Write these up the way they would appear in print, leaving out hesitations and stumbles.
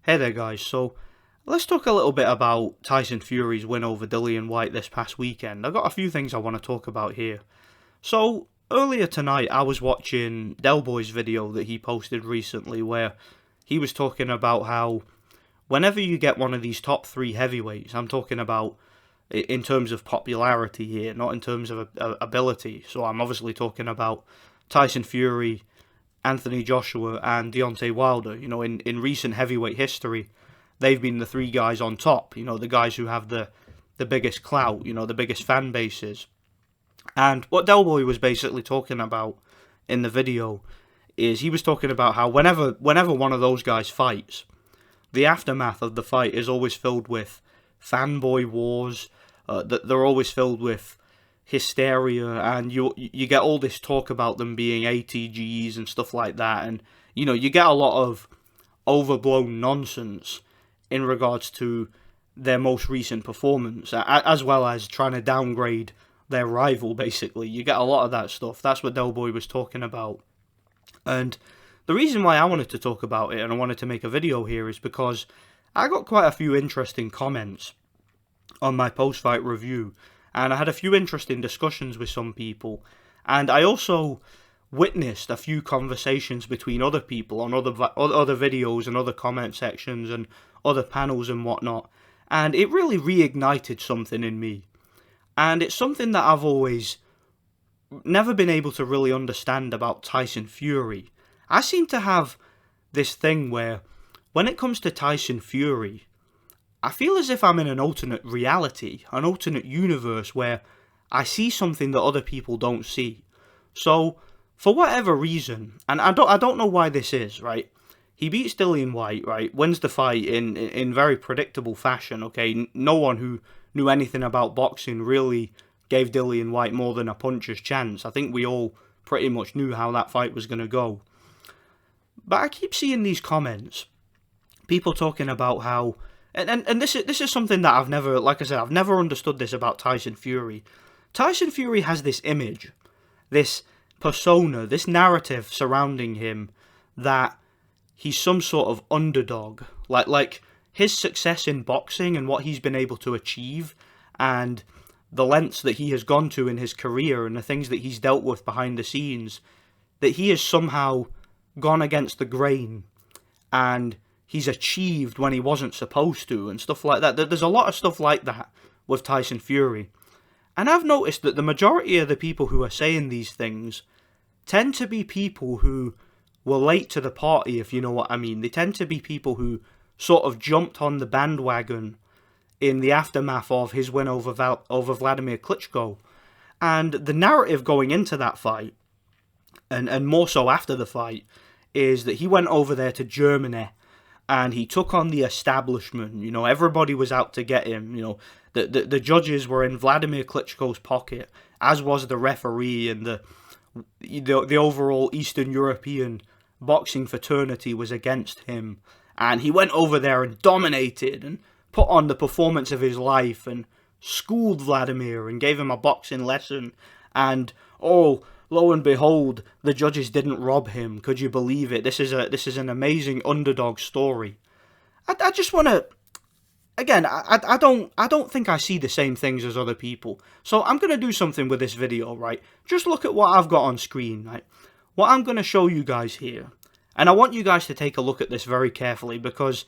Hey there guys, so let's talk a little bit about Tyson Fury's win over Dillian Whyte this past weekend. I've got a few things I want to talk about here. So, earlier tonight I was watching Delboy's video that he posted recently where he was talking about how whenever you get one of these top three heavyweights, I'm talking about in terms of popularity here, not in terms of ability, so I'm obviously talking about Tyson Fury, Anthony Joshua and Deontay Wilder. You know, in recent heavyweight history, they've been the three guys on top. You know, the guys who have the biggest clout, you know, the biggest fan bases. And what Delboy was basically talking about in the video is he was talking about how whenever one of those guys fights, the aftermath of the fight is always filled with fanboy wars. That they're always filled with hysteria, and you get all this talk about them being ATGs and stuff like that, and you know, you get a lot of overblown nonsense in regards to their most recent performance, as well as trying to downgrade their rival. Basically, you get a lot of that stuff. That's what Delboy was talking about. And the reason why I wanted to talk about it and I wanted to make a video here is because I got quite a few interesting comments on my post-fight review, and I had a few interesting discussions with some people, and I also witnessed a few conversations between other people on other videos and other comment sections and other panels and whatnot, and it really reignited something in me. And it's something that I've always never been able to really understand about Tyson Fury. I seem to have this thing where when it comes to Tyson Fury, I feel as if I'm in an alternate reality, an alternate universe where I see something that other people don't see. So, for whatever reason, and I don't know why this is, right? He beats Dillian Whyte, right? Wins the fight in very predictable fashion, okay? No one who knew anything about boxing really gave Dillian Whyte more than a puncher's chance. I think we all pretty much knew how that fight was going to go. But I keep seeing these comments, people talking about how And this is something that I've never, like I said, I've never understood this about Tyson Fury. Tyson Fury has this image, this persona, this narrative surrounding him that he's some sort of underdog. Like his success in boxing and what he's been able to achieve and the lengths that he has gone to in his career and the things that he's dealt with behind the scenes, that he has somehow gone against the grain and he's achieved when he wasn't supposed to, and stuff like that. There's a lot of stuff like that with Tyson Fury. And I've noticed that the majority of the people who are saying these things tend to be people who were late to the party, if you know what I mean. They tend to be people who sort of jumped on the bandwagon in the aftermath of his win over Vladimir Klitschko. And the narrative going into that fight, and more so after the fight, is that he went over there to Germany and he took on the establishment. You know, everybody was out to get him. You know, the judges were in Vladimir Klitschko's pocket, as was the referee, and the overall Eastern European boxing fraternity was against him. And he went over there and dominated and put on the performance of his life and schooled Vladimir and gave him a boxing lesson. And oh, lo and behold, the judges didn't rob him. Could you believe it? This is an amazing underdog story. I just want to, again, I don't think I see the same things as other people. So I'm going to do something with this video, right? Just look at what I've got on screen, right? What I'm going to show you guys here. And I want you guys to take a look at this very carefully, because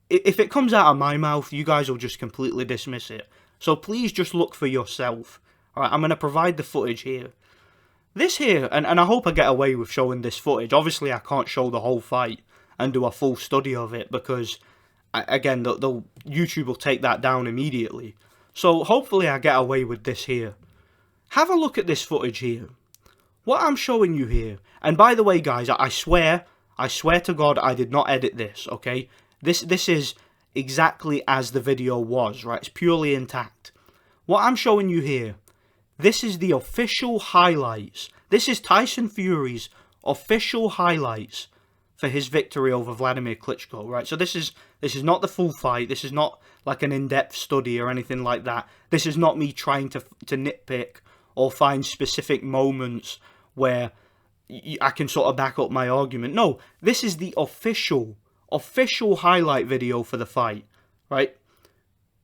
if it comes out of my mouth, you guys will just completely dismiss it. So please just look for yourself. Alright, I'm going to provide the footage here. This here, and I hope I get away with showing this footage. Obviously, I can't show the whole fight and do a full study of it because, again, the YouTube will take that down immediately. So hopefully I get away with this here. Have a look at this footage here. What I'm showing you here, and by the way, guys, I swear to God, I did not edit this, okay? This is exactly as the video was, right? It's purely intact. What I'm showing you here, this is the official highlights. This is Tyson Fury's official highlights for his victory over Vladimir Klitschko, right? So this is not the full fight. This is not like an in-depth study or anything like that. This is not me trying to nitpick or find specific moments where I can sort of back up my argument. No, this is the official official highlight video for the fight, right?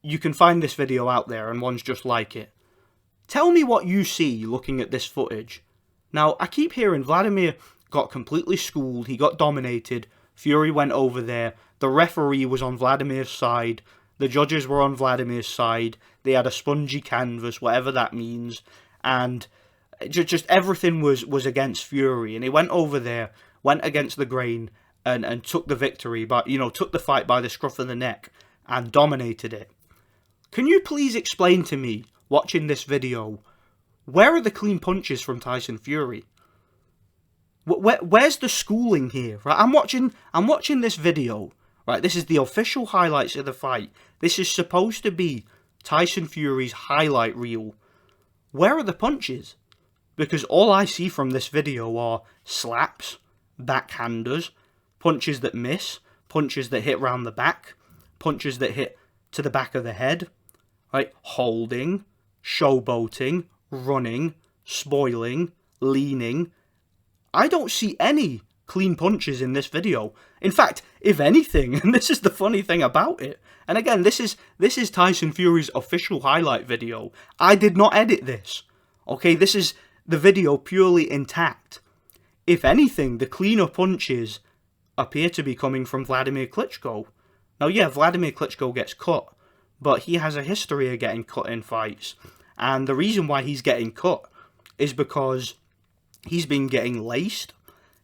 You can find this video out there, and one's just like it. Tell me what you see looking at this footage. Now, I keep hearing Vladimir got completely schooled, he got dominated, Fury went over there, the referee was on Vladimir's side, the judges were on Vladimir's side, they had a spongy canvas, whatever that means, and just everything was against Fury, and he went over there, went against the grain, and took the victory, but took the fight by the scruff of the neck, and dominated it. Can you please explain to me, watching this video, where are the clean punches from Tyson Fury? Where's the schooling here? Right, I'm watching this video. Right, this is the official highlights of the fight. This is supposed to be Tyson Fury's highlight reel. Where are the punches? Because all I see from this video are slaps, backhanders, punches that miss, punches that hit round the back, punches that hit to the back of the head, right? Holding, showboating, running, spoiling, leaning. I don't see any clean punches in this video. In fact, if anything, and this is the funny thing about it, and again, this is Tyson Fury's official highlight video. I did not edit this. Okay, this is the video purely intact. If anything, the cleaner punches appear to be coming from Vladimir Klitschko. Now, yeah, Vladimir Klitschko gets cut, but he has a history of getting cut in fights. And the reason why he's getting cut is because he's been getting laced.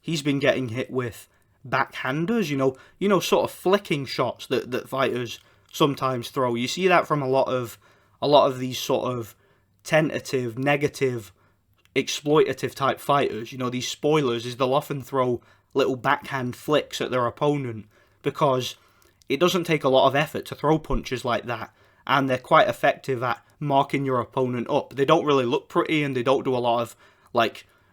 He's been getting hit with backhanders, sort of flicking shots that fighters sometimes throw. You see that from a lot of these sort of tentative, negative, exploitative type fighters. These spoilers is they'll often throw little backhand flicks at their opponent because it doesn't take a lot of effort to throw punches like that, and they're quite effective at marking your opponent up. They don't really look pretty, and they don't do a lot of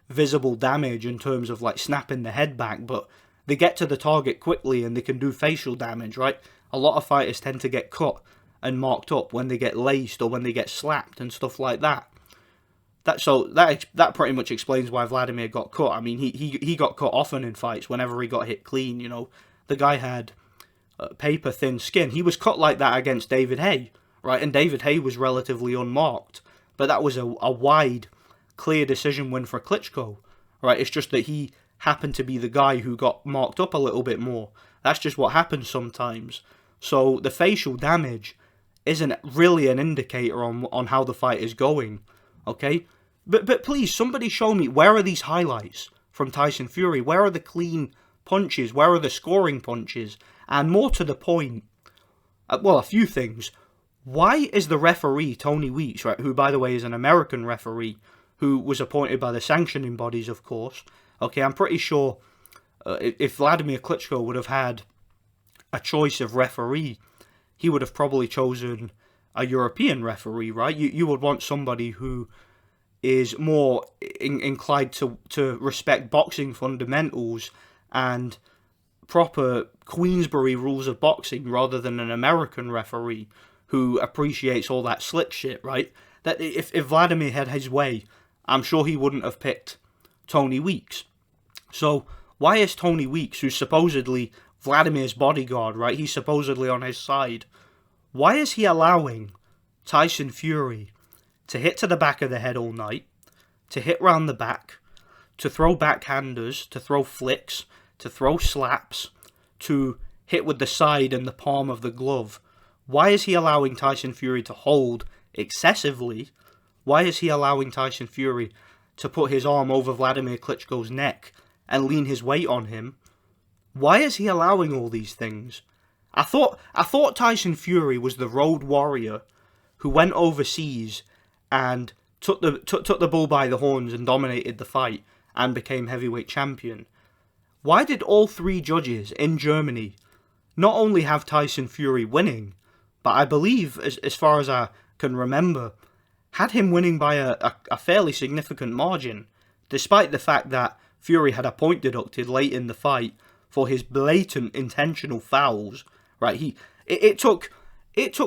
visible damage in terms of snapping the head back, but they get to the target quickly and they can do facial damage, right? A lot of fighters tend to get cut and marked up when they get laced or when they get slapped and stuff like that. That pretty much explains why Vladimir got cut. I mean, he got cut often in fights whenever he got hit clean. The guy had paper thin skin. He was cut like that against David Haye, right? And David Haye was relatively unmarked, but that was a wide, clear decision win for Klitschko, right? It's just that he happened to be the guy who got marked up a little bit more. That's just what happens sometimes. So the facial damage isn't really an indicator on how the fight is going, okay? But please, somebody show me, where are these highlights from Tyson Fury? Where are the clean punches? Where are the scoring punches? And more to the point, a few things. Why is the referee, Tony Weeks, right, who by the way is an American referee, who was appointed by the sanctioning bodies, of course. Okay, I'm pretty sure if Vladimir Klitschko would have had a choice of referee, he would have probably chosen a European referee, right? You would want somebody who is more inclined to respect boxing fundamentals and proper Queensberry rules of boxing rather than an American referee who appreciates all that slick shit, right? That if Vladimir had his way, I'm sure he wouldn't have picked Tony Weeks. So why is Tony Weeks, who's supposedly Vladimir's bodyguard, right? He's supposedly on his side. Why is he allowing Tyson Fury to hit to the back of the head all night, to hit round the back, to throw backhanders, to throw flicks, to throw slaps, to hit with the side and the palm of the glove? Why is he allowing Tyson Fury to hold excessively? Why is he allowing Tyson Fury to put his arm over Vladimir Klitschko's neck and lean his weight on him? Why is he allowing all these things? I thought Tyson Fury was the road warrior who went overseas and took the bull by the horns and dominated the fight and became heavyweight champion. Why did all three judges in Germany not only have Tyson Fury winning, but I believe, as far as I can remember, had him winning by a fairly significant margin, despite the fact that Fury had a point deducted late in the fight for his blatant intentional fouls, right? It took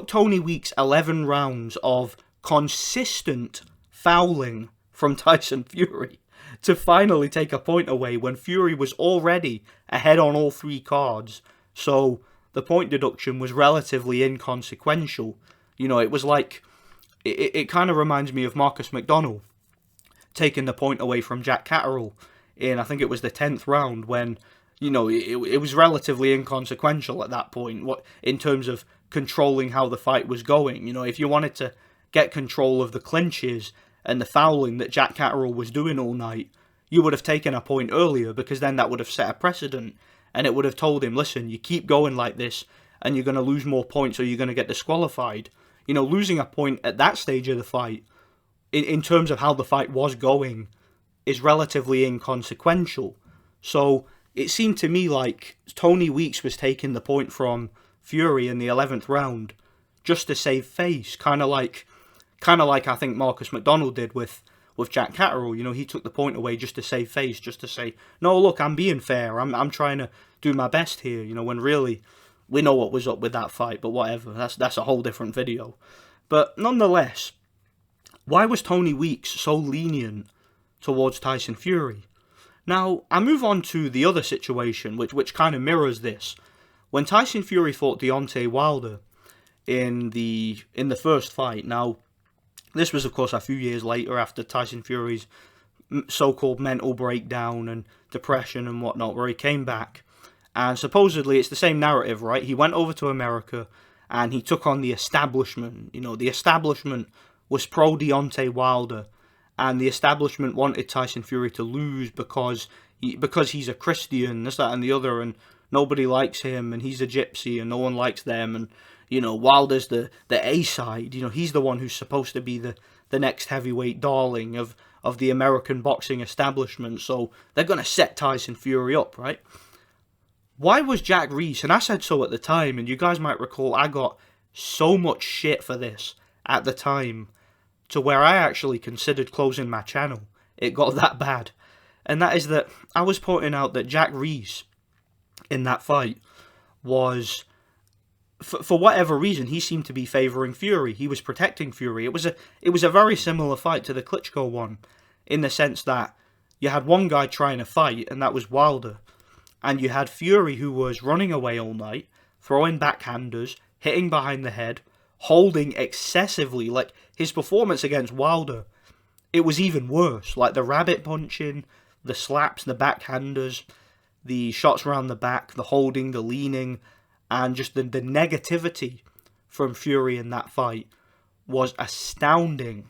Tony Weeks 11 rounds of consistent fouling from Tyson Fury to finally take a point away when Fury was already ahead on all three cards, So the point deduction was relatively inconsequential. It was like, it kind of reminds me of Marcus McDonnell taking the point away from Jack Catterall in, I think it was the 10th round, when, it was relatively inconsequential at that point, in terms of controlling how the fight was going. If you wanted to get control of the clinches and the fouling that Jack Catterall was doing all night, you would have taken a point earlier, because then that would have set a precedent, and it would have told him, listen, you keep going like this, and you're going to lose more points, or you're going to get disqualified. Losing a point at that stage of the fight, in terms of how the fight was going, is relatively inconsequential. So it seemed to me like Tony Weeks was taking the point from Fury in the 11th round just to save face, kind of like I think Marcus McDonnell did with Jack Catterall. He took the point away just to save face, just to say, no, look, I'm being fair, I'm trying to do my best here, when really we know what was up with that fight, but whatever, that's a whole different video. But nonetheless, why was Tony Weeks so lenient towards Tyson Fury? Now, I move on to the other situation, which kind of mirrors this. When Tyson Fury fought Deontay Wilder in the first fight, now, this was, of course, a few years later after Tyson Fury's so-called mental breakdown and depression and whatnot, where he came back. And supposedly it's the same narrative, right? He went over to America and he took on the establishment. The establishment was pro-Deontay Wilder, and the establishment wanted Tyson Fury to lose because he's a Christian, this, that, and the other, and nobody likes him, and he's a gypsy, and no one likes them, and Wilder's the A-side. He's the one who's supposed to be the next heavyweight darling of the American boxing establishment, so they're going to set Tyson Fury up, right? Why was Jack Reese, and I said so at the time, and you guys might recall I got so much shit for this at the time, to where I actually considered closing my channel. It got that bad. And that is that I was pointing out that Jack Reese, in that fight, was, for whatever reason, he seemed to be favouring Fury. He was protecting Fury. It was a very similar fight to the Klitschko one, in the sense that you had one guy trying to fight, and that was Wilder. And you had Fury, who was running away all night, throwing backhanders, hitting behind the head, holding excessively. Like, his performance against Wilder, it was even worse. Like, the rabbit punching, the slaps, the backhanders, the shots around the back, the holding, the leaning, and just the negativity from Fury in that fight was astounding.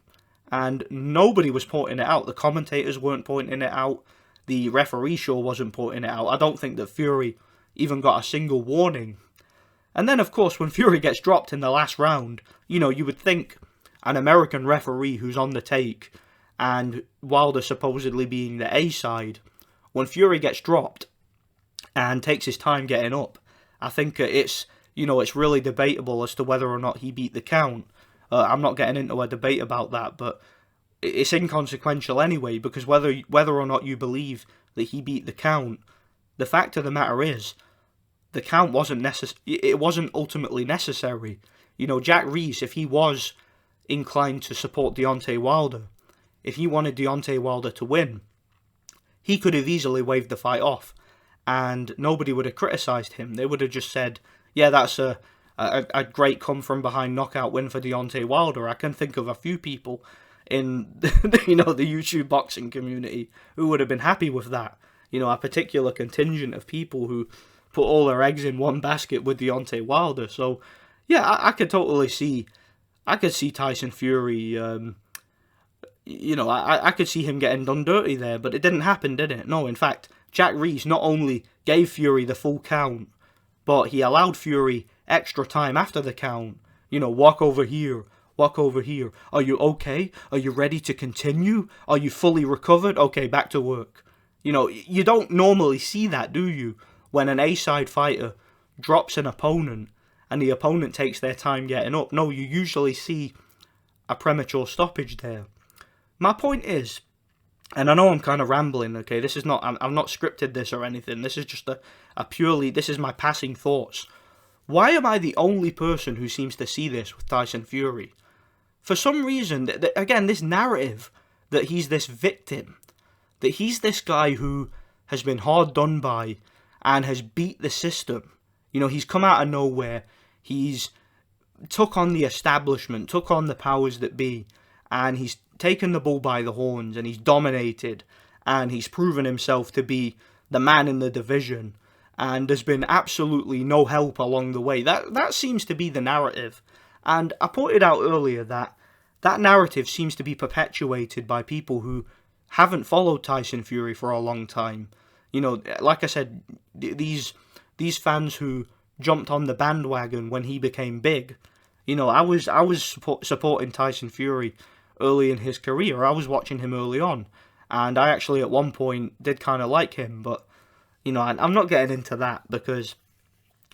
And nobody was pointing it out. The commentators weren't pointing it out. The referee sure wasn't pointing it out. I don't think that Fury even got a single warning. And then, of course, when Fury gets dropped in the last round, you would think an American referee who's on the take, and Wilder supposedly being the A-side, when Fury gets dropped and takes his time getting up, I think it's really debatable as to whether or not he beat the count. I'm not getting into a debate about that, but it's inconsequential anyway, because whether or not you believe that he beat the count, the fact of the matter is, the count wasn't ultimately necessary. Jack Reese, if he was inclined to support Deontay Wilder, if he wanted Deontay Wilder to win, he could have easily waved the fight off, and nobody would have criticised him. They would have just said, yeah, that's a great come-from-behind knockout win for Deontay Wilder. I can think of a few people in the YouTube boxing community who would have been happy with that. A particular contingent of people who put all their eggs in one basket with Deontay Wilder. So, yeah, I could totally see, Tyson Fury, I could see him getting done dirty there, but it didn't happen, did it? No, in fact, Jack Reese not only gave Fury the full count, but he allowed Fury extra time after the count. Walk over here. Are you okay? Are you ready to continue? Are you fully recovered? Okay, back to work. You don't normally see that, do you? When an A-side fighter drops an opponent and the opponent takes their time getting up. No, you usually see a premature stoppage there. My point is, and I know I'm kind of rambling, okay, this is not, I'm not scripted this or anything, this is just this is my passing thoughts. Why am I the only person who seems to see this with Tyson Fury? For some reason, again, this narrative that he's this victim, that he's this guy who has been hard done by and has beat the system. You know, he's come out of nowhere. He's took on the establishment, took on the powers that be, and he's taken the bull by the horns, and he's dominated, and he's proven himself to be the man in the division, and there's been absolutely no help along the way. That seems to be the narrative, and I pointed out earlier that that narrative seems to be perpetuated by people who haven't followed Tyson Fury for a long time. You know, like I said, these fans who jumped on the bandwagon when he became big. You know, I was supporting Tyson Fury early in his career. I was watching him early on, and I actually at one point did kind of like him. But you know, I'm not getting into that because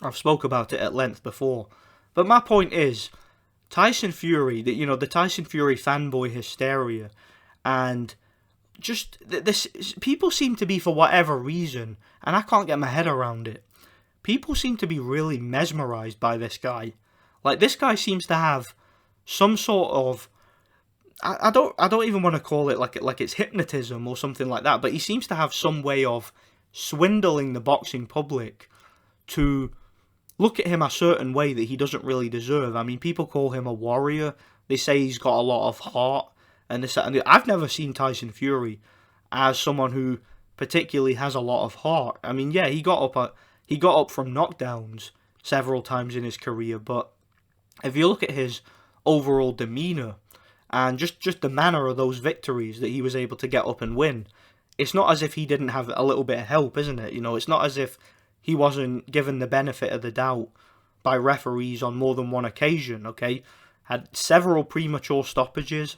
I've spoke about it at length before. But my point is, Tyson Fury, the Tyson Fury fanboy hysteria, and just this, people seem to be, for whatever reason, and I can't get my head around it, people seem to be really mesmerized by this guy. Like, this guy seems to have some sort of, I don't even want to call it like it's hypnotism or something like that, but he seems to have some way of swindling the boxing public to look at him a certain way that he doesn't really deserve. I mean, people call him a warrior. They say he's got a lot of heart and this, that, and the, I've never seen Tyson Fury as someone who particularly has a lot of heart. I mean, yeah, he got up from knockdowns several times in his career, but if you look at his overall demeanour and just the manner of those victories that he was able to get up and win, it's not as if he didn't have a little bit of help, isn't it? You know, it's not as if he wasn't given the benefit of the doubt by referees on more than one occasion, okay? Had several premature stoppages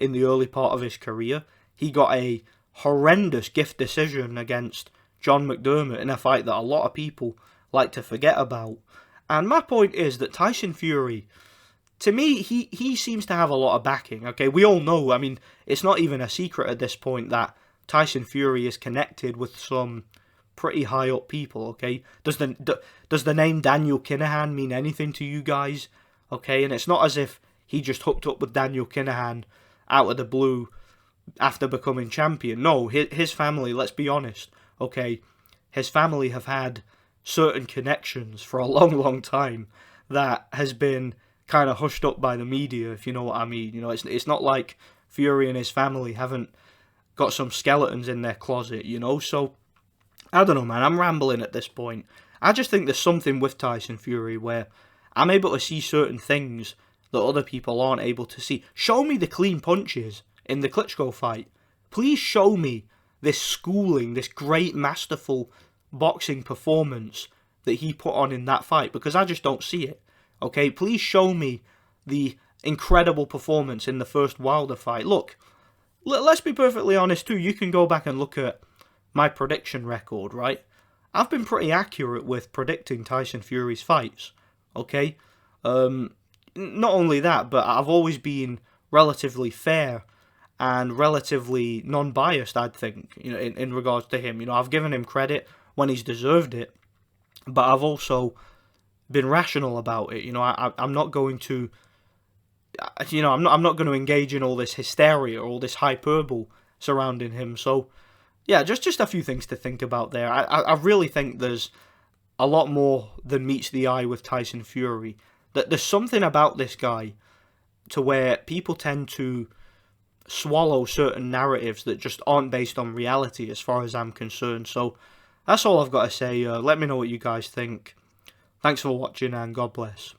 in the early part of his career. He got a horrendous gift decision against John McDermott in a fight that a lot of people like to forget about. And my point is that Tyson Fury, to me, he seems to have a lot of backing, okay? We all know, I mean, it's not even a secret at this point that Tyson Fury is connected with some pretty high up people, okay? Does the name Daniel Kinahan mean anything to you guys? Okay, and it's not as if he just hooked up with Daniel Kinahan out of the blue after becoming champion. No, his family, let's be honest, okay? His family have had certain connections for a long time that has been kind of hushed up by the media, if you know what I mean. You know, it's not like Fury and his family haven't got some skeletons in their closet, you know? So, I don't know, man, I'm rambling at this point. I just think there's something with Tyson Fury where I'm able to see certain things that other people aren't able to see. Show me the clean punches in the Klitschko fight. Please show me this schooling, this great, masterful boxing performance that he put on in that fight, because I just don't see it. Okay, please show me the incredible performance in the first Wilder fight. Look, let's be perfectly honest too. You can go back and look at my prediction record, right? I've been pretty accurate with predicting Tyson Fury's fights. Okay, not only that, but I've always been relatively fair and relatively non-biased, I'd think, you know, in regards to him. You know, I've given him credit when he's deserved it, but I've also been rational about it. You know, I'm not going to, you know, I'm not going to engage in all this hysteria, all this hyperbole surrounding him. So, yeah, just a few things to think about there. I really think there's a lot more than meets the eye with Tyson Fury. That there's something about this guy to where people tend to swallow certain narratives that just aren't based on reality as far as I'm concerned. So that's all I've got to say. Let me know what you guys think. Thanks for watching and God bless.